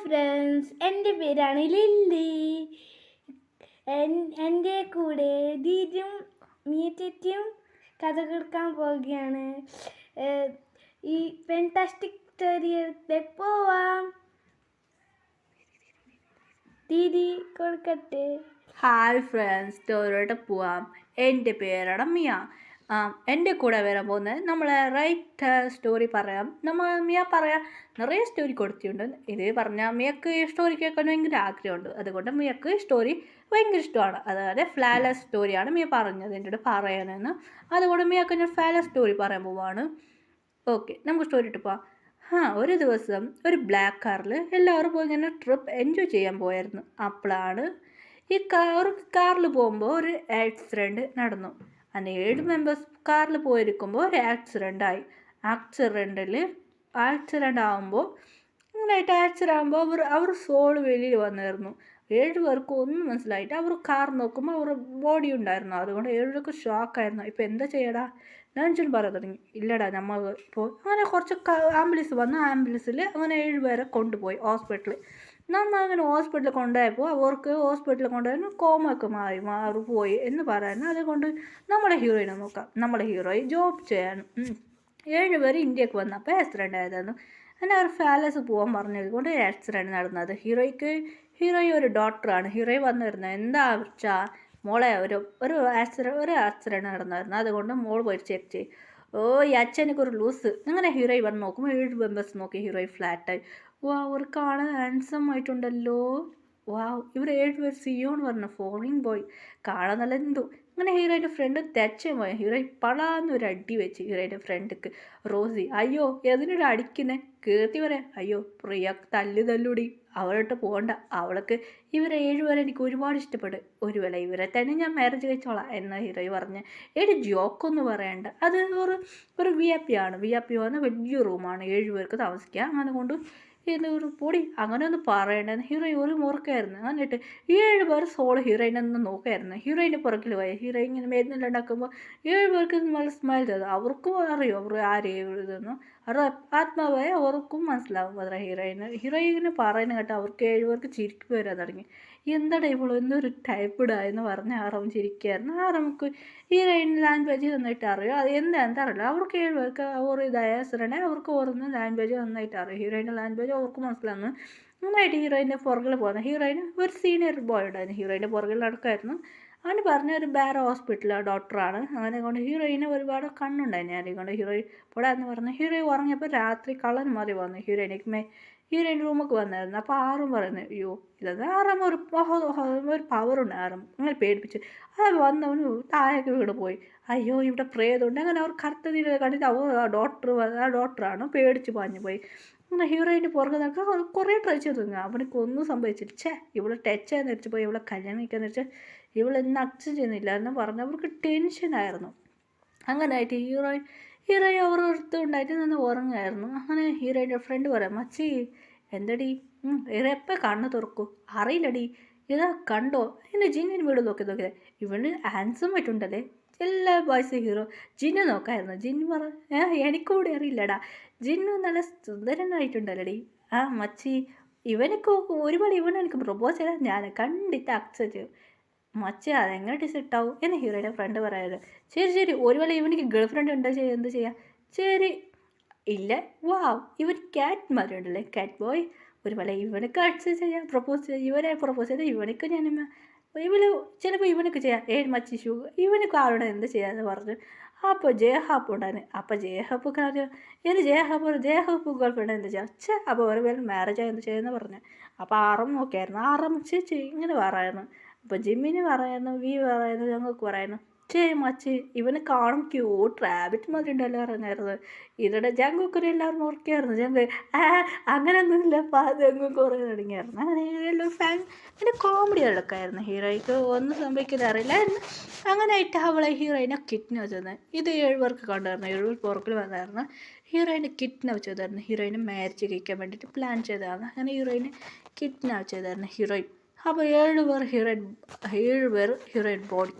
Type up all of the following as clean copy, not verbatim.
Friends, എൻ്റെ പേരാണ് lily. എൻ്റെ കൂടെ ദീദിയും മിയറ്റേറ്റിയും കഥ കേൾക്കാൻ പോവുകയാണ്. ഈ ഫാന്റാസ്റ്റിക് സ്റ്റോറിയിലേക്ക് പോവാം. ദീദി കൊടുക്കട്ടെ. ഹായ് ഫ്രണ്ട്സ്, സ്റ്റോറിയോട്ട് പോവാം. എൻ്റെ പേരാണ് മിയ. എൻ്റെ കൂടെ വരാൻ പോകുന്നത് നമ്മളെ റൈറ്റ് സ്റ്റോറി പറയാം. മിയ പറയാം. നിറയെ സ്റ്റോറി കൊടുത്തിട്ടുണ്ട്. ഇത് പറഞ്ഞാൽ മിയക്ക് ഈ സ്റ്റോറി കേൾക്കാൻ ഭയങ്കര ആഗ്രഹമുണ്ട്. അതുകൊണ്ട് മിയക്ക് ഈ സ്റ്റോറി ഭയങ്കര ഇഷ്ടമാണ്. അതായത് ഫ്ലാലെസ് സ്റ്റോറിയാണ് മിയ പറഞ്ഞത് എൻ്റെ പറയാനെന്ന്. അതുകൊണ്ട് മിയക്ക് ഞാൻ ഫ്ലാലെസ് സ്റ്റോറി പറയാൻ പോവാണ്. ഓക്കെ, നമുക്ക് സ്റ്റോറി ഇട്ട് പോവാം. ഒരു ദിവസം ഒരു ബ്ലാക്ക് കാറിൽ എല്ലാവരും പോയി ഇങ്ങനെ ട്രിപ്പ് എൻജോയ് ചെയ്യാൻ പോയായിരുന്നു. അപ്പോഴാണ് ഈ കാറിൽ പോകുമ്പോൾ ഒരു ആക്സിഡൻറ്റ് നടന്നു. അങ്ങനെ 7 മെമ്പേഴ്സ് കാറിൽ പോയിരിക്കുമ്പോൾ ഒരു ആക്സിഡൻ്റ് ആയി. ആക്സിഡൻ്റ് ആകുമ്പോൾ അവർ സോൾ വെളിയിൽ വന്നായിരുന്നു. 7 പേർക്കും ഒന്നും മനസ്സിലായിട്ട് അവർ കാർ നോക്കുമ്പോൾ അവർ ബോഡി ഉണ്ടായിരുന്നു. അതുകൊണ്ട് 7 പേർക്ക് ഷോക്കായിരുന്നു. ഇപ്പോൾ എന്താ ചെയ്യടാ? നെഞ്ചിൽ പറയാൻ തുടങ്ങി. ഇല്ലടാ, നമ്മൾ ഇപ്പോൾ അങ്ങനെ കുറച്ച് ആംബുലൻസ് വന്നു. ആംബുലൻസിൽ അങ്ങനെ 7 പേരെ കൊണ്ടുപോയി ഹോസ്പിറ്റലിൽ. നമ്മൾ അങ്ങനെ ഹോസ്പിറ്റലിൽ കൊണ്ടുപോയപ്പോൾ അവർക്ക് ഹോസ്പിറ്റലിൽ കൊണ്ടുപോയി കോമൊക്കെ മാറി പോയി എന്ന് പറയുന്നു. അതുകൊണ്ട് നമ്മുടെ ഹീറോയിനെ നോക്കാം. നമ്മുടെ ഹീറോയിൻ ജോബ് ചെയ്യാൻ 7 പേര് ഇന്ത്യക്ക് വന്നപ്പോൾ ആക്സിഡൻ്റ് ആയതായിരുന്നു. അങ്ങനെ അവർ പാലസ് പോകാൻ പറഞ്ഞതുകൊണ്ട് ആക്സിഡൻറ്റ് നടന്നത്. ഹീറോയിൻ ഒരു ഡോക്ടറാണ്. ഹീറോയിൻ വന്നിരുന്നത് എന്താ വെച്ചാൽ മോളെ ഒരു ആക്സിഡൻറ്റ് നടന്നായിരുന്നു. അതുകൊണ്ട് മോൾ പോയി ചെക്ക് ചെയ്യും. ഈ അച്ഛനൊക്കെ ഒരു ലൂസ്. അങ്ങനെ ഹീറോയിൻ വന്ന് നോക്കുമ്പോൾ 7 മെമ്പേഴ്സ് നോക്കി ഹീറോയിൻ ഫ്ലാറ്റായി. അവർ കാണാൻ ഹാൻസം ആയിട്ടുണ്ടല്ലോ. ഇവർ 7 പേർ സിയോ എന്ന് പറഞ്ഞു ഫോറിൻ ബോയ്. കാണാൻ നല്ല എന്തോ. അങ്ങനെ ഹീറോയിൻ്റെ ഫ്രണ്ട് തെച്ചയും പോയി. ഹീറോയിൻ പളാന്നൊരു അടി വെച്ച് ഹീറോയിൻ്റെ ഫ്രണ്ടിക്ക്. റോസി, അയ്യോ എതിനൊരു അടിക്കുന്നേ? കീർത്തി പറയാം, അയ്യോ പ്രിയ തല്ലുടി, അവളോട്ട് പോകണ്ട. അവൾക്ക് ഇവരെ 7 പേരെ എനിക്ക് ഒരുപാട് ഇഷ്ടപ്പെടും. ഒരു വേള ഇവരെ തന്നെ ഞാൻ മാരേജ് കഴിച്ചോളാം എന്ന് ഹീറോയിൻ പറഞ്ഞ്. ജോക്കൊന്നും പറയണ്ട. അത് ഒരു VIP ആണ്. VIP വന്ന് വലിയ റൂമാണ്. 7 പേർക്ക് താമസിക്കുക. അങ്ങനെ കൊണ്ട് ഒരു പൊടി അങ്ങനെ ഒന്നും പറയണ്ടെന്ന് ഹീറോയിൻ ഒരു മുറുക്കായിരുന്നു. എന്നിട്ട് 7 പേർ സോള് ഹീറോയിനെ ഒന്ന് നോക്കായിരുന്നു. ഹീറോയിൻ്റെ പുറകിൽ പോയി. ഹീറോയിൻ ഇങ്ങനെ മരുന്നെല്ലാം ഉണ്ടാക്കുമ്പോൾ 7 പേർക്ക് നല്ല സ്മൈൽ ചെയ്തു. അവർക്കും അറിയും അവർ ആരെയും ഇതെന്നു. അവരുടെ ആത്മാവായ അവർക്കും മനസ്സിലാവും. അത്ര ഹീറോയിനെ പറയുന്നത് കേട്ടോ അവർക്ക് 7 പേർക്ക് ചിരിക്ക് വരാൻ തുടങ്ങി. എന്താടാ ഇവളോ എന്തൊരു ടൈപ്പിടാ എന്ന് പറഞ്ഞ് ആറം ചിരിക്കുകയായിരുന്നു. ആറമ്മക്ക് ഹീറോയിൻ ലാംഗ്വേജ് നന്നായിട്ട് അറിയും. അത് എന്താ അറിയില്ല. അവർക്ക് 7 പേർക്ക് അവർ ഇതായ ആക്സിഡൻ്റ് അവർക്ക് ഓരോന്ന് ലാംഗ്വേജ് നന്നായിട്ട് അറിയും. ഹീറോയിൻ്റെ ലാംഗ്വേജ് അവർക്ക് മനസ്സിലാകുന്നു. നന്നായിട്ട് ഹീറോയിൻ്റെ പുറകിൽ പോകുന്നത്. ഹീറോയിന് ഒരു സീനിയർ ബോയ് ഉണ്ടായിരുന്നു. ഹീറോയിൻ്റെ പുറകിൽ നടക്കുമായിരുന്നു. അവന് പറഞ്ഞ ഒരു വേറെ ഹോസ്പിറ്റലിലെ ഡോക്ടറാണ്. അങ്ങനെ കൊണ്ട് ഹീറോയിന് ഒരുപാട് കണ്ണുണ്ടായിരുന്നു. അതുകൊണ്ട് ഹീറോയിൻ പോടാന്ന് പറഞ്ഞു. ഹീറോയിൻ ഉറങ്ങിയപ്പോൾ രാത്രി കള്ളൻ മാറി വന്നു. ഹീറോയിൻ റൂമൊക്കെ വന്നായിരുന്നു. അപ്പോൾ ആറും പറയുന്നു, അയ്യോ ഇതെന്താ? ആറാം ഒരു പവറുണ്ട്. ആറും അങ്ങനെ പേടിപ്പിച്ച് അത് വന്നവന് താഴേക്ക് വീട് പോയി. അയ്യോ ഇവിടെ പ്രേതമുണ്ട്. അങ്ങനെ അവർ കറുത്ത നീര് കണ്ടിട്ട് ആ ഡോക്ടറാണ് പേടിച്ച് പാഞ്ഞു പോയി. അങ്ങനെ ഹീറോയിൻ്റെ പുറകെ നടക്കാൻ കുറേ ട്രൈ ചെയ്തു. അവനക്ക് ഒന്നും സംഭവിച്ചില്ല. ഇവിടെ ടച്ച് ചെയ്യാൻ വെച്ച് പോയി ഇവളെ കല്യാണം കഴിക്കാന്ന് വെച്ചാൽ ഇവളെന്ന് അക്സെപ്റ്റ് ചെയ്യുന്നില്ല എന്ന് പറഞ്ഞ് അവർക്ക് ടെൻഷനായിരുന്നു. അങ്ങനെ ആയിട്ട് ഹീറോയിൻ അവരുടെ ഉണ്ടായിട്ട് നിന്ന് ഉറങ്ങുമായിരുന്നു. അങ്ങനെ ഹീറോയിൻ്റെ ഫ്രണ്ട് പറയാം, മച്ചി എന്തടി എപ്പോൾ കണ്ണ് തുറക്കൂ? അറിയില്ലടി, ഇതാ കണ്ടോ എന്നെ ജിന്നിന് വീട് നോക്കിയത് ഇവന് ഹാൻസം ആയിട്ടുണ്ടല്ലേ. എല്ലാ ബോയ്സ് ഹീറോ ജിന്നു നോക്കായിരുന്നു. ജിന്നു എനിക്കൂടെ അറിയില്ലടാ, ജിന്നു നല്ല സുന്ദരനായിട്ടുണ്ടല്ലടി. മച്ചി ഇവനൊക്കെ ഒരുപാട് എനിക്ക് പ്രൊപ്പോസ് ചെയ്താൽ ഞാൻ കണ്ടിട്ട് അക്സെപ്റ്റ് ചെയ്യും. മച്ചി അതെങ്ങനെ സെറ്റാവും എന്ന് ഹീറോയുടെ ഫ്രണ്ട് പറയാറ്. ശരി ഒരുവേള ഇവനിക്ക് ഗേൾ ഫ്രണ്ട് എന്താ ചെയ്യാം? ശരി ഇല്ല, ഇവൻ ക്യാറ്റ്മാരുണ്ടല്ലേ, ക്യാറ്റ് ബോയ്. ഒരുവേള ഇവനൊക്കെ അക്സെപ്റ്റ് ചെയ്യാം, ഇവനെ പ്രൊപ്പോസ് ചെയ്താൽ ഇവനൊക്കെ ഞാൻ ചിലപ്പോൾ ഇവനൊക്കെ ചെയ്യാം. മച്ചി ഇവനൊക്കെ ആരോടെ എന്ത് ചെയ്യാന്ന് പറഞ്ഞു. അപ്പോൾ ജയഹാപ്പ് ഉണ്ടായിരുന്നു. അപ്പോൾ ജയഹാപ്പൊക്കെ അറിയാം. ജയഹാപ്പ് ഗേൾ ഫ്രണ്ട് എന്ത് ചെയ്യാം? അപ്പോൾ ഒരു പേര് മാരേജ് എന്ത് ചെയ്യുമെന്ന് പറഞ്ഞു. അപ്പോൾ ആറും നോക്കിയായിരുന്നു. ആറും ചേച്ചി ഇങ്ങനെ പറയായിരുന്നു. അപ്പോൾ ജിമ്മിന് പറയുന്നു, പറയുന്നു, ഞങ്ങൾക്ക് പറയുന്നു, മച്ചി ഇവന് കാണും ക്യൂട്ട് റാബിറ്റ് മാതിരി ഉണ്ടല്ലോ പറഞ്ഞായിരുന്നു. ഇതിടെ ജങ്കൊക്കെ എല്ലാവരും ഓർക്കായിരുന്നു. അങ്ങനെയൊന്നുമില്ല. ജങ്കൊക്കെ കുറേ തുടങ്ങിയായിരുന്നു. അങ്ങനെ എല്ലാം പിന്നെ കോമഡി എടുക്കായിരുന്നു. ഹീറോയ്ക്ക് ഒന്നും സംഭവിക്കുന്നത് അറിയില്ലായിരുന്നു. അങ്ങനെ ആയിട്ട് അവളെ ഹീറോയിനെ കിഡ്നാപ്പ് ചെയ്തത്. ഇത് 7 പേർക്ക് കണ്ടായിരുന്നു. 7 പേർ പുറകിൽ വന്നായിരുന്നു. ഹീറോയിനെ കിഡ്നാപ്പ് ചെയ്തായിരുന്നു. ഹീറോയിനെ മാരേജ് കഴിക്കാൻ വേണ്ടിയിട്ട് പ്ലാൻ ചെയ്തതാണ്. അങ്ങനെ ഹീറോയിനെ കിഡ്നാപ്പ് ചെയ്തായിരുന്നു ഹീറോയിൻ. അപ്പോൾ 7 പേർ ഹീറോയിൻ ബോഡി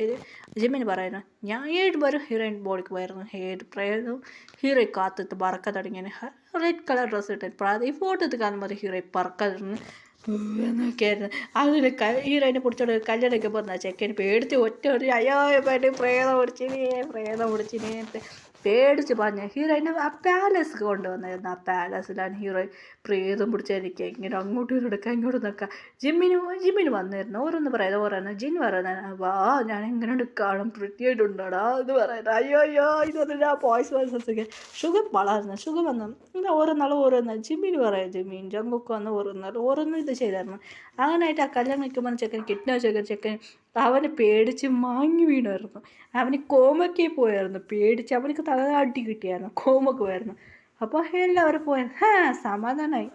ഇത് ജിമ്മിന് പറയുന്നു ഞാൻ 7 പേരും ഹീറോയിൻ ബോഡിക്ക് പോയിരുന്നു. ഏത് പ്രേതവും ഹീറോയി കാത്തിട്ട് പറക്ക തുടങ്ങിയാണ്. റെഡ് കളർ ഡ്രസ്സ് ഇട്ട് ഈ ഫോട്ടോ കാണുമ്പോൾ ഹീറോയി പറക്കുന്നു എന്നൊക്കെയായിരുന്നു. അതിന് ഹീറോയിനെ പിടിച്ചോണ്ട് കല്യാണമൊക്കെ പറഞ്ഞ ചെക്കൻ പേടിച്ച് ഒറ്റ അയ്യോ പ്രേതം പിടിച്ചിനെ പേടിച്ച് പറഞ്ഞ ഹീറോയിനെ ആ പാലസ് കൊണ്ടുവന്നായിരുന്നു. ആ പാലസിലാണ് ഹീറോയിൻ പ്രേതം പിടിച്ചിരിക്കുക. ഇങ്ങനെ അങ്ങോട്ടും എടുക്കുക ഇങ്ങോട്ടും നിൽക്കുക. ജിമ്മിന് വന്നിരുന്നു. ഓരോന്ന് പറയുന്നത് ഓരോന്ന് ജിന്ന് പറയുന്നത് വാ ഞാൻ എങ്ങനെ കാണും പ്രിറ്റിയായിട്ടുണ്ടോടാ എന്ന് പറയുന്നത്. അയ്യോ ഇതൊന്നും ഞാൻ പോയ്സ് വേഴ്സസ് സുഖം വളർന്നു സുഖം വന്നു ഇങ്ങനെ ഓരോന്ന് ജിമ്മിന് പറയാം. ജിമ്മിൻ ജങ്കൊക്കെ വന്ന് ഓരോന്നും ഇത് ചെയ്തായിരുന്നു. അങ്ങനായിട്ട് ആ കല്യാണം നിൽക്കുമ്പോൾ ചെക്കൻ അവനെ പേടിച്ച് മാങ്ങി വീണായിരുന്നു. അവന് കോമയ്ക്ക് പോയായിരുന്നു. പേടിച്ച് അവനക്ക് തലയാട്ടി കിട്ടിയായിരുന്നു. കോമയ്ക്ക് പോയായിരുന്നു. അപ്പോൾ എല്ലാവരും പോയായിരുന്നു. സമാധാനമായി.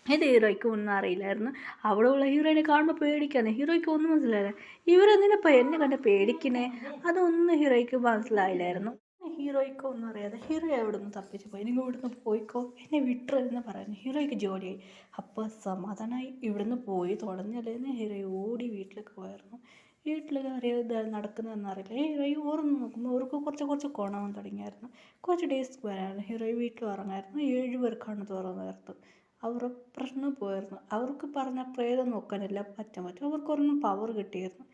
ഇത് ഹീറോയ്ക്ക് ഒന്നും അറിയില്ലായിരുന്നു. അവിടെ ഉള്ള ഹീറോയിനെ കാണുമ്പോൾ പേടിക്കാന്ന് ഹീറോയ്ക്ക് ഒന്നും മനസ്സിലായില്ല. ഇവരെന്തിനപ്പോൾ എന്നെ കണ്ട് പേടിക്കുന്നേ അതൊന്നും ഹീറോയ്ക്ക് മനസ്സിലായില്ലായിരുന്നു. ഹീറോയ്ക്ക് ഒന്നും അറിയാതെ ഹീറോ അവിടെ നിന്ന് തപ്പിച്ച് പോയി. നിങ്ങൾ ഇവിടുന്ന് പോയിക്കോ എന്നെ വിട്ടരെന്ന് പറയുന്നു. ഹീറോയ്ക്ക് ജോലിയായി. അപ്പോൾ സമാധാനമായി. ഇവിടുന്ന് പോയി തുടങ്ങിയല്ലേന്ന് ഹീറോ ഓടി വീട്ടിലേക്ക് പോയായിരുന്നു. വീട്ടിൽ അറിയാതെ നടക്കുന്നതെന്ന് അറിയില്ല. ഹീറോയി ഓർന്ന് നോക്കുമ്പോൾ അവർക്ക് കുറച്ച് കോണാവാൻ തുടങ്ങിയായിരുന്നു. കുറച്ച് ഡേയ്സ് വരായിരുന്നു. ഹീറോയി വീട്ടിൽ ഉറങ്ങായിരുന്നു. 7 പേർക്കാണ് തുറന്നായിരുന്നു. അവർ പ്രശ്നം പോയായിരുന്നു. അവർക്ക് പറഞ്ഞ പ്രേതം നോക്കാനില്ല പറ്റും അവർക്കൊരെണ്ണം പവർ കിട്ടിയായിരുന്നു.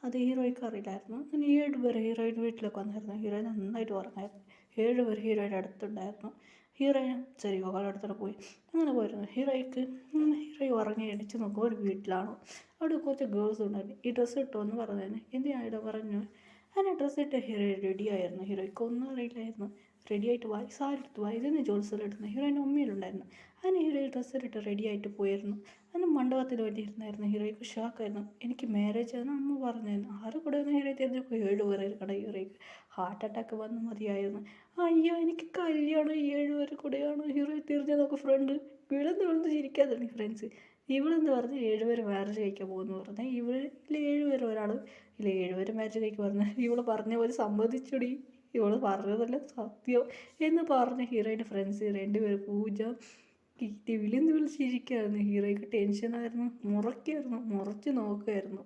അത് ഹീറോയ്ക്ക് അറിയില്ലായിരുന്നു. അങ്ങനെ 7 പേർ ഹീറോയിൻ വീട്ടിലേക്ക് വന്നായിരുന്നു. ഹീറോയിൻ നന്നായിട്ട് ഉറങ്ങായിരുന്നു. 7 പേർ ഹീറോയിൻ്റെ അടുത്തുണ്ടായിരുന്നു. ഹീറോയിൻ ശരി അവളുടെ അടുത്തോടെ പോയി അങ്ങനെ പോയിരുന്നു. ഹീറോയി ഉറങ്ങി എണിച്ച് നോക്കുമ്പോൾ ഒരു വീട്ടിലാണ്. അവിടെ കുറച്ച് ഗേൾസ് ഉണ്ടായിരുന്നു. ഈ ഡ്രസ്സ് ഇട്ടോ എന്ന് പറഞ്ഞതിന് എന്തിനായിട്ടോ പറഞ്ഞു. അങ്ങനെ ഡ്രസ്സ് ഇട്ട് ഹീറോയിൻ റെഡിയായിരുന്നു. ഹീറോയ്ക്ക് ഒന്നും അറിയില്ലായിരുന്നു. റെഡിയായിട്ട് സാരിയെടുത്ത് ഇതിന് ജോത്സലെടുത്തു. ഹീറോയിൻ്റെ ഉമ്മയിലുണ്ടായിരുന്നു. അങ്ങനെ ഹീറോയി ഡ്രസ്സിലിട്ട് റെഡിയായിട്ട് പോയിരുന്നു. അതിന് മണ്ഡപത്തിൽ വേണ്ടിയിരുന്നായിരുന്നു. ഹീറോയ്ക്ക് ഷോക്കായിരുന്നു. എനിക്ക് മാരേജ് ആണെന്ന് അമ്മ പറഞ്ഞായിരുന്നു. ആറ് കൂടെ ഒന്ന് ഹീറോയി തിരിഞ്ഞപ്പോൾ 7 പേരെ കട ഹീറോയ്ക്ക് ഹാർട്ട് അറ്റാക്ക് വന്ന് മതിയായിരുന്നു. അയ്യോ എനിക്ക് കല്യാണം 7 പേര് കൂടെയാണ്. ഹീറോയി തിരിഞ്ഞ് നോക്ക് ഫ്രണ്ട് വിളന്ന് ചിരിക്കാൻ തുടങ്ങി ഫ്രണ്ട്സ്. ഇവളെന്ന് പറഞ്ഞ് 7 പേര് മാരേജ് കഴിക്കാൻ പോകുന്നു പറഞ്ഞാൽ ഇതിൽ 7 പേര് ഒരാൾ 7 പേര് മാരേജ് കഴിക്കാൻ പറഞ്ഞു. ഇവള് പറഞ്ഞ പോലെ സമ്മതിച്ചൊടി ഇവള് പറഞ്ഞതല്ല സത്യം എന്ന് പറഞ്ഞ ഹീറോയിൻ്റെ ഫ്രണ്ട്സ് 2 പേര് പൂജ വിളിച്ചിരിക്കുകയായിരുന്നു. ഹീറോയ്ക്ക് ടെൻഷനായിരുന്നു. മുറയ്ക്ക് നോക്കുമായിരുന്നു.